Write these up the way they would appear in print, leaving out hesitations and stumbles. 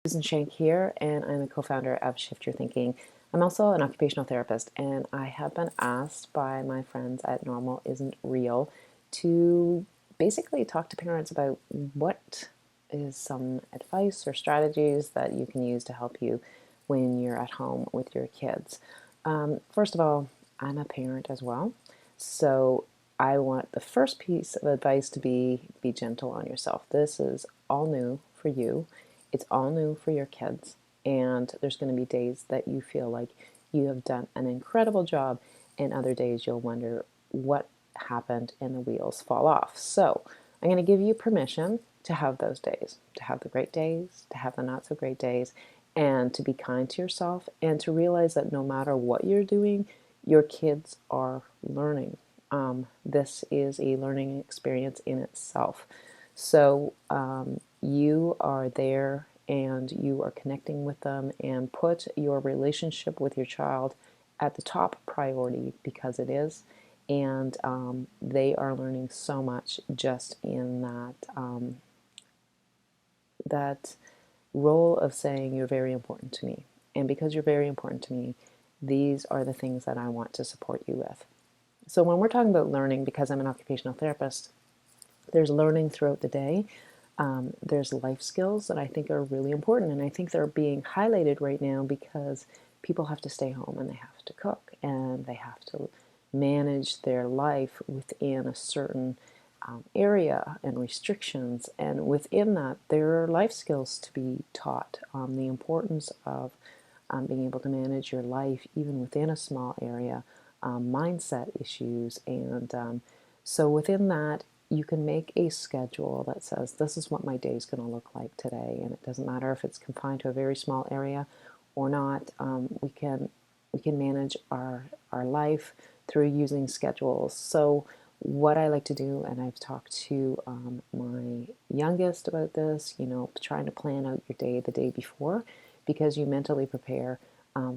Susan Schenk here, and I'm the co-founder of Shift Your Thinking. I'm also an occupational therapist, and I have been asked by my friends at Normal Isn't Real to basically talk to parents about what is some advice or strategies that you can use to help you when you're at home with your kids. First of all, I'm a parent as well, so I want the first piece of advice to be gentle on yourself. This is all new for you. It's all new for your kids, and there's going to be days that you feel like you have done an incredible job, and other days you'll wonder what happened and the wheels fall off. So I'm going to give you permission to have those days, to have the great days, to have the not so great days, and to be kind to yourself and to realize that no matter what you're doing, your kids are learning. This is a learning experience in itself. So you are there and you are connecting with them, and put your relationship with your child at the top priority because it is. And they are learning so much just in that role of saying you're very important to me. And because you're very important to me, these are the things that I want to support you with. So when we're talking about learning, because I'm an occupational therapist, there's learning throughout the day. There's life skills that I think are really important, and I think they're being highlighted right now because people have to stay home and they have to cook and they have to manage their life within a certain area and restrictions, and within that there are life skills to be taught. The importance of being able to manage your life even within a small area, mindset issues, and so within that you can make a schedule that says this is what my day is going to look like today, and it doesn't matter if it's confined to a very small area or not. We can manage our life through using schedules. So what I like to do, and I've talked to my youngest about this, trying to plan out your day the day before, because you mentally prepare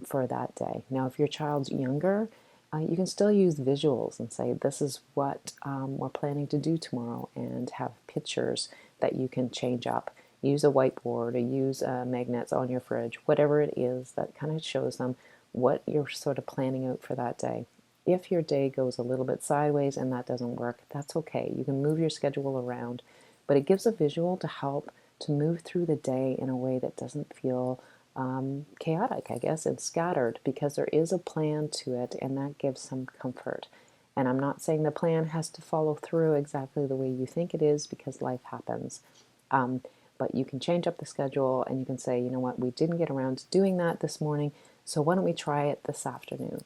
for that day. Now, if your child's younger, you can still use visuals and say, this is what we're planning to do tomorrow, and have pictures that you can change up. Use a whiteboard or use magnets on your fridge, whatever it is that kind of shows them what you're sort of planning out for that day. If your day goes a little bit sideways and that doesn't work, that's okay. You can move your schedule around, but it gives a visual to help to move through the day in a way that doesn't feel chaotic, I guess, and scattered, because there is a plan to it, and that gives some comfort. And I'm not saying the plan has to follow through exactly the way you think it is, because life happens. But you can change up the schedule and you can say, you know what, we didn't get around to doing that this morning, so why don't we try it this afternoon?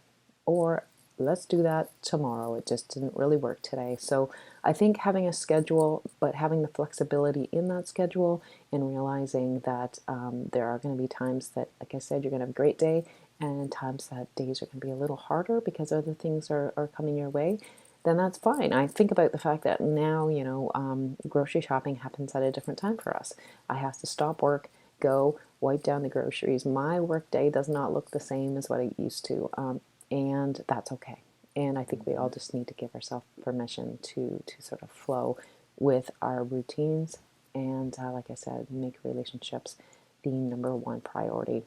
Or let's do that tomorrow. It just didn't really work today. So I think having a schedule, but having the flexibility in that schedule, and realizing that there are going to be times that, like I said, you're going to have a great day, and times that days are going to be a little harder because other things are coming your way, then that's fine. I think about the fact that now, grocery shopping happens at a different time for us. I have to stop work, go wipe down the groceries. My work day does not look the same as what it used to. And that's okay. And I think we all just need to give ourselves permission to sort of flow with our routines, and like I said, make relationships the number one priority.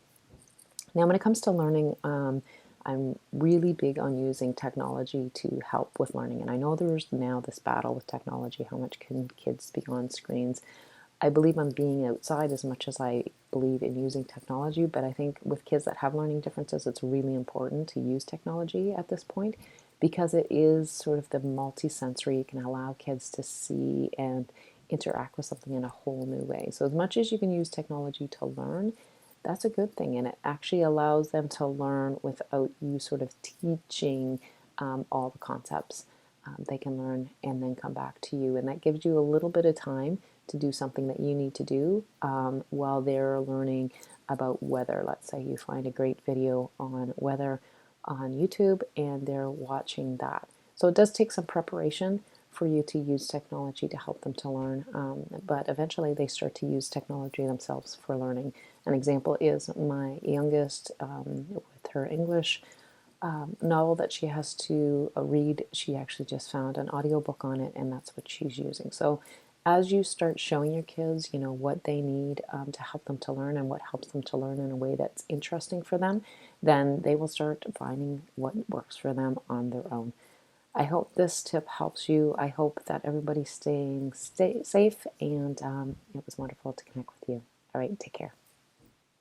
Now, when it comes to learning, I'm really big on using technology to help with learning. And I know there's now this battle with technology. How much can kids be on screens? I believe in being outside as much as I believe in using technology, but I think with kids that have learning differences, it's really important to use technology at this point, because it is sort of the multi-sensory. You can allow kids to see and interact with something in a whole new way. So as much as you can use technology to learn, that's a good thing, and it actually allows them to learn without you sort of teaching all the concepts. They can learn and then come back to you, and that gives you a little bit of time to do something that you need to do while they're learning about weather. Let's say you find a great video on weather on YouTube and they're watching that. So it does take some preparation for you to use technology to help them to learn, but eventually they start to use technology themselves for learning. An example is my youngest with her English novel that she has to read. She actually just found an audiobook on it, and that's what she's using. So as you start showing your kids, what they need to help them to learn and what helps them to learn in a way that's interesting for them, then they will start finding what works for them on their own. I hope this tip helps you. I hope that everybody's stay safe, and it was wonderful to connect with you. All right, take care.